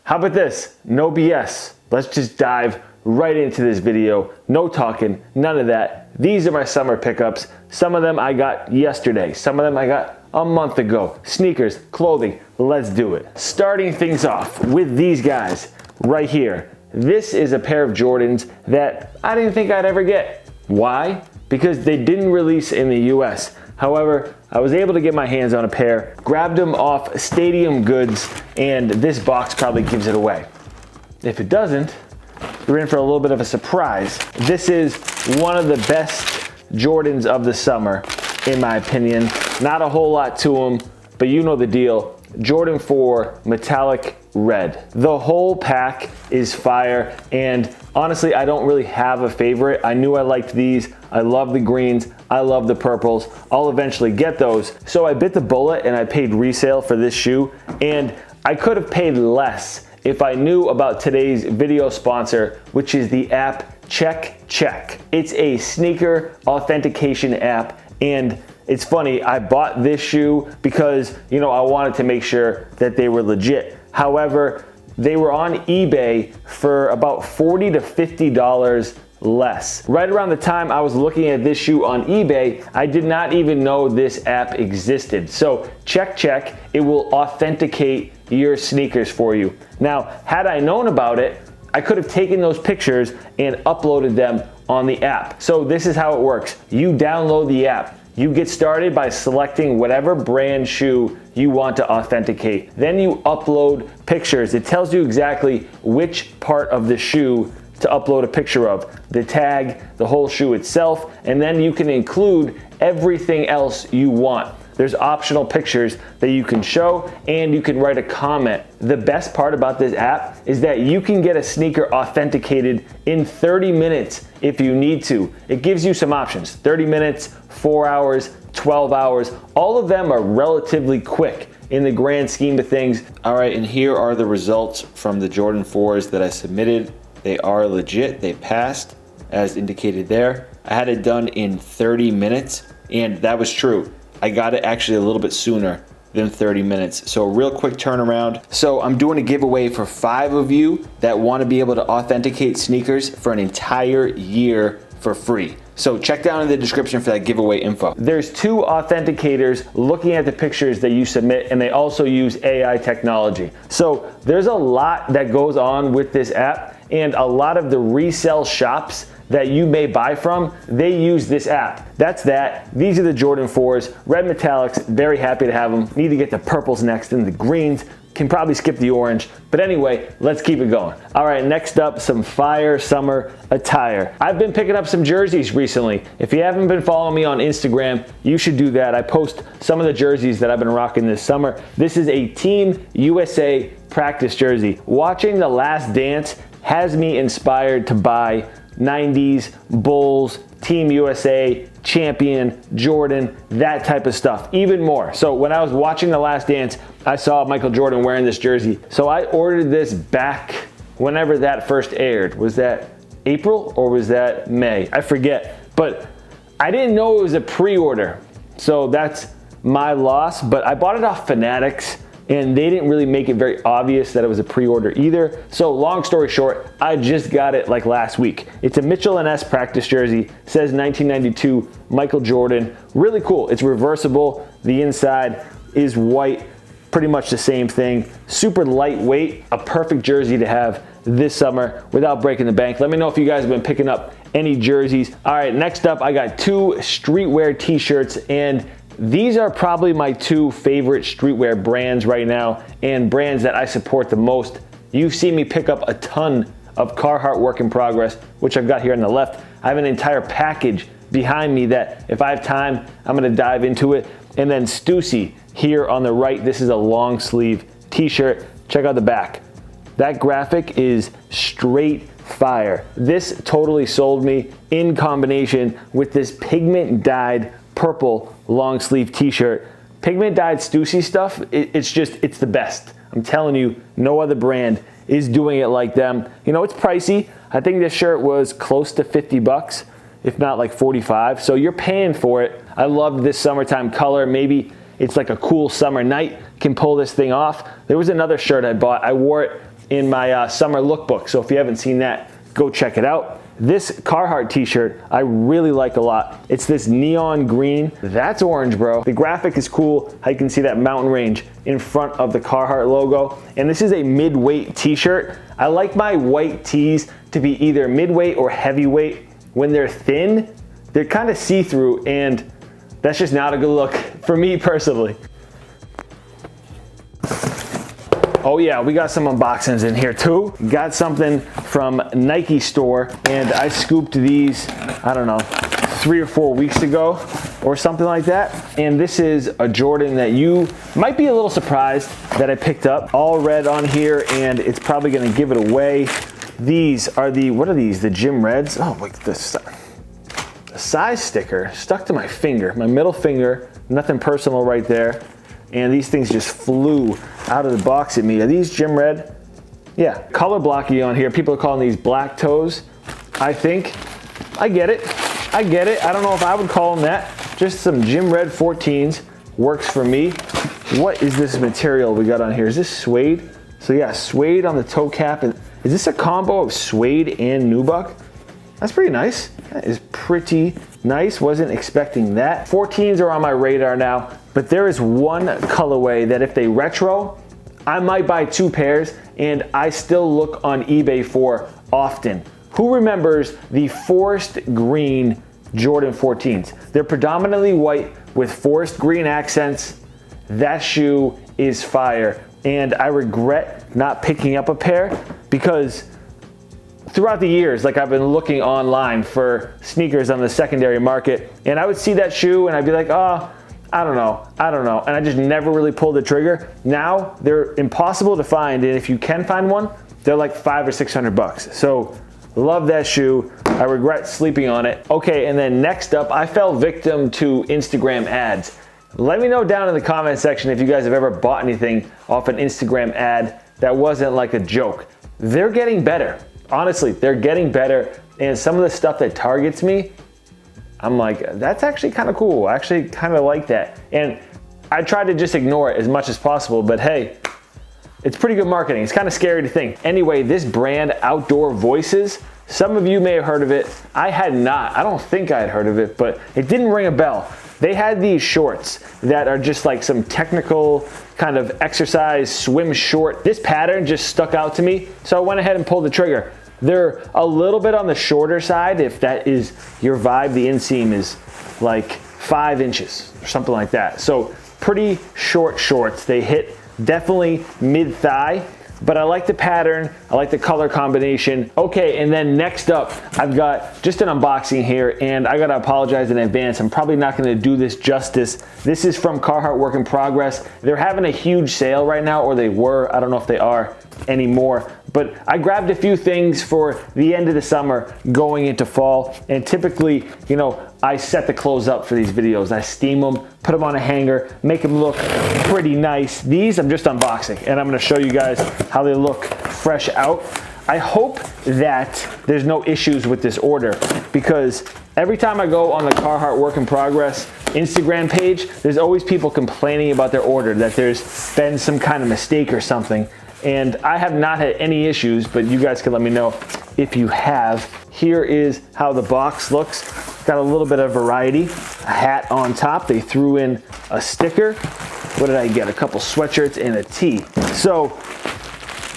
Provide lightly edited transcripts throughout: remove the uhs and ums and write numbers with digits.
How about this? No BS. Let's just dive right into this video. No talking, none of that. These are my summer pickups. Some of them I got yesterday. Some of them I got a month ago. Sneakers, clothing, let's do it. Starting things off with these guys right here. This is a pair of Jordans that I didn't think I'd ever get. Why? Because they didn't release in the US. However, I was able to get my hands on a pair, grabbed them off Stadium Goods, and this box probably gives it away. If it doesn't, you're in for a little bit of a surprise. This is one of the best Jordans of the summer, in my opinion. Not a whole lot to them, but you know the deal. Jordan 4 metallic red. The whole pack is fire, and honestly, I don't really have a favorite. I knew I liked these. I love the greens. I love the purples. I'll eventually get those. So I bit the bullet and I paid resale for this shoe, and I could have paid less if I knew about today's video sponsor, which is the app CheckCheck. It's a sneaker authentication app, and it's funny, I bought this shoe because, you know, I wanted to make sure that they were legit. However, they were on eBay for about $40 to $50 less. Right around the time I was looking at this shoe on eBay, I did not even know this app existed. So CheckCheck, it will authenticate your sneakers for you. Now, had I known about it, I could have taken those pictures and uploaded them on the app. So this is how it works. You download the app. You get started by selecting whatever brand shoe you want to authenticate. Then you upload pictures. It tells you exactly which part of the shoe to upload a picture of, the tag, the whole shoe itself, and then you can include everything else you want. There's optional pictures that you can show, and you can write a comment. The best part about this app is that you can get a sneaker authenticated in 30 minutes if you need to. It gives you some options, 30 minutes, 4 hours, 12 hours. All of them are relatively quick in the grand scheme of things. All right, and here are the results from the Jordan 4s that I submitted. They are legit, they passed as indicated there. I had it done in 30 minutes, and that was true. I got it actually a little bit sooner than 30 minutes. So a real quick turnaround. So I'm doing a giveaway for 5 of you that want to be able to authenticate sneakers for an entire year for free. So check down in the description for that giveaway info. There's 2 authenticators looking at the pictures that you submit, and they also use AI technology. So there's a lot that goes on with this app, and a lot of the resale shops that you may buy from, they use this app. That's that. These are the Jordan 4s, red metallics, very happy to have them. Need to get the purples next and the greens. Can probably skip the orange, but anyway, let's keep it going. All right, next up, some fire summer attire. I've been picking up some jerseys recently. If you haven't been following me on Instagram, you should do that. I post some of the jerseys that I've been rocking this summer. This is a Team USA practice jersey. Watching The Last Dance has me inspired to buy 90s, Bulls, Team USA, Champion, Jordan, that type of stuff, even more. So when I was watching The Last Dance, I saw Michael Jordan wearing this jersey. So I ordered this back whenever that first aired. Was that April or was that May? I forget, but I didn't know it was a pre-order. So that's my loss, but I bought it off Fanatics, and they didn't really make it very obvious that it was a pre-order either. So long story short, I just got it like last week. It's a Mitchell & S practice jersey, says 1992 Michael Jordan. Really cool. It's reversible. The inside is white, pretty much the same thing. Super lightweight, a perfect jersey to have this summer without breaking the bank. Let me know if you guys have been picking up any jerseys. All right, next up, I got 2 streetwear t-shirts, and these are probably my 2 favorite streetwear brands right now, and brands that I support the most. You've seen me pick up a ton of Carhartt work in progress, which I've got here on the left. I have an entire package behind me that if I have time, I'm gonna dive into it. And then Stussy here on the right, this is a long sleeve t-shirt. Check out the back. That graphic is straight fire. This totally sold me in combination with this pigment dyed purple long sleeve t-shirt. Pigment dyed Stussy stuff, it's the best. I'm telling you, no other brand is doing it like them. You know, it's pricey. I think this shirt was close to 50 bucks, if not like 45. So you're paying for it. I love this summertime color. Maybe it's like a cool summer night, can pull this thing off. There was another shirt I bought. I wore it in my summer lookbook. So if you haven't seen that, go check it out. This Carhartt T-shirt I really like a lot. It's this neon green. That's orange, bro. The graphic is cool. How you can see that mountain range in front of the Carhartt logo. And this is a mid-weight T-shirt. I like my white tees to be either mid-weight or heavyweight. When they're thin, they're kind of see-through, and that's just not a good look for me personally. Oh yeah, we got some unboxings in here too. Got something from Nike store, and I scooped these, I don't know, 3 or 4 weeks ago or something like that. And this is a Jordan that you might be a little surprised that I picked up. All red on here, and it's probably gonna give it away. These are the, what are these? The Gym Reds? Oh, look at this. A size sticker stuck to my finger, my middle finger, nothing personal right there. And these things just flew out of the box at me. Are these Gym Red? Yeah, color blocky on here. People are calling these black toes, I think. I get it. I get it. I don't know if I would call them that. Just some Gym Red 14s works for me. What is this material we got on here? Is this suede? So yeah, suede on the toe cap. Is this a combo of suede and nubuck? That's pretty nice. That is pretty nice. Wasn't expecting that. 14s are on my radar now, but there is one colorway that if they retro, I might buy 2 pairs, and I still look on eBay for often. Who remembers the forest green Jordan 14s? They're predominantly white with forest green accents. That shoe is fire, and I regret not picking up a pair because throughout the years, like I've been looking online for sneakers on the secondary market, and I would see that shoe and I'd be like, oh, I don't know. And I just never really pulled the trigger. Now they're impossible to find, and if you can find one, they're like $500 or $600. So love that shoe. I regret sleeping on it. Okay, and then next up, I fell victim to Instagram ads. Let me know down in the comment section if you guys have ever bought anything off an Instagram ad that wasn't like a joke. They're getting better. Honestly, they're getting better, and some of the stuff that targets me, I'm like, that's actually kind of cool. I actually kind of like that. And I try to just ignore it as much as possible, but hey, it's pretty good marketing. It's kind of scary to think. Anyway, this brand, Outdoor Voices, some of you may have heard of it. I had not. I don't think I had heard of it, but it didn't ring a bell. They had these shorts that are just like some technical kind of exercise swim short. This pattern just stuck out to me, so I went ahead and pulled the trigger. They're a little bit on the shorter side if that is your vibe. The inseam is like 5 inches or something like that. So pretty short shorts. They hit definitely mid-thigh, but I like the pattern. I like the color combination. Okay, and then next up, I've got just an unboxing here, and I gotta apologize in advance. I'm probably not gonna do this justice. This is from Carhartt Work in Progress. They're having a huge sale right now, or they were. I don't know if they are anymore, but I grabbed a few things for the end of the summer going into fall, and typically, you know, I set the clothes up for these videos. I steam them, put them on a hanger, make them look pretty nice. These I'm just unboxing, and I'm gonna show you guys how they look fresh out. I hope that there's no issues with this order, because every time I go on the Carhartt Work in Progress Instagram page, there's always people complaining about their order, that there's been some kind of mistake or something. And I have not had any issues, but you guys can let me know if you have. Here is how the box looks. Got a little bit of variety. A hat on top. They threw in a sticker. What did I get? A couple sweatshirts and a tee. So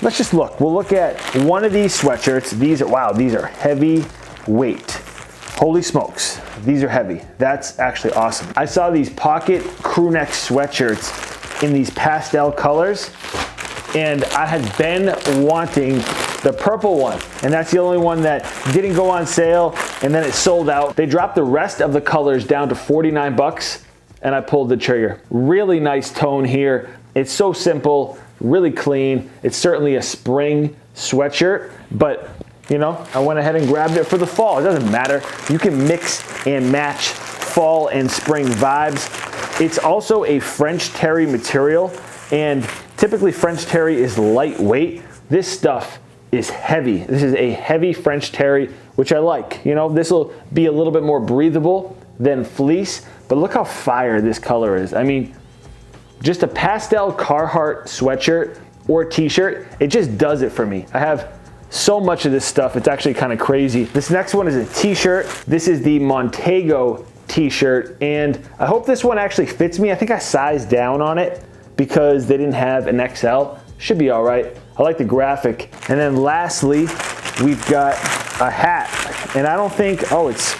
let's just look. We'll look at one of these sweatshirts. These are, wow, these are heavy weight. Holy smokes, these are heavy. That's actually awesome. I saw these pocket crew neck sweatshirts in these pastel colors, and I had been wanting the purple one, and that's the only one that didn't go on sale, and then it sold out. They dropped the rest of the colors down to 49 bucks, and I pulled the trigger. Really nice tone here. It's so simple, really clean. It's certainly a spring sweatshirt, but you know, I went ahead and grabbed it for the fall. It doesn't matter. You can mix and match fall and spring vibes. It's also a French terry material, and typically French terry is lightweight. This stuff is heavy. This is a heavy French terry, which I like. You know, this will be a little bit more breathable than fleece, but look how fire this color is. I mean, just a pastel Carhartt sweatshirt or t-shirt, it just does it for me. I have so much of this stuff, it's actually kind of crazy. This next one is a t-shirt. This is the Montego T-Shirt, and I hope this one actually fits me. I think I sized down on it because they didn't have an XL. Should be all right. I like the graphic. And then lastly, we've got a hat, and I don't think, oh, it's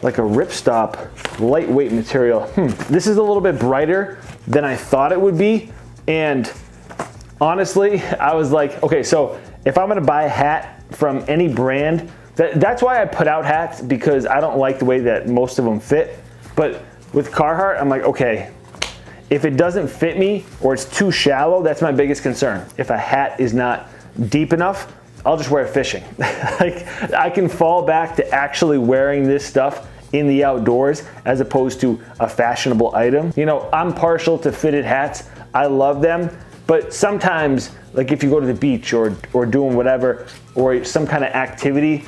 like a ripstop lightweight material. This is a little bit brighter than I thought it would be, and honestly, I was like, okay, so if I'm gonna buy a hat from any brand, that's why I put out hats, because I don't like the way that most of them fit. But with Carhartt, I'm like, okay, if it doesn't fit me or it's too shallow, that's my biggest concern. If a hat is not deep enough, I'll just wear it fishing. Like, I can fall back to actually wearing this stuff in the outdoors as opposed to a fashionable item. You know, I'm partial to fitted hats. I love them, but sometimes, like if you go to the beach or doing whatever, or some kind of activity,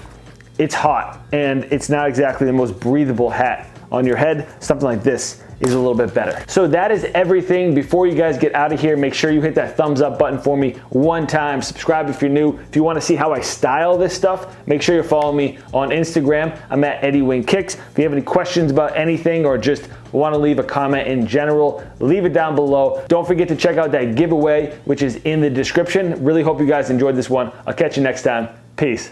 it's hot and it's not exactly the most breathable hat on your head. Something like this is a little bit better. So that is everything. Before you guys get out of here, make sure you hit that thumbs up button for me one time. Subscribe if you're new. If you want to see how I style this stuff, make sure you follow me on Instagram. I'm at Eddie Wing Kicks. If you have any questions about anything or just want to leave a comment in general, leave it down below. Don't forget to check out that giveaway, which is in the description. Really hope you guys enjoyed this one. I'll catch you next time. Peace.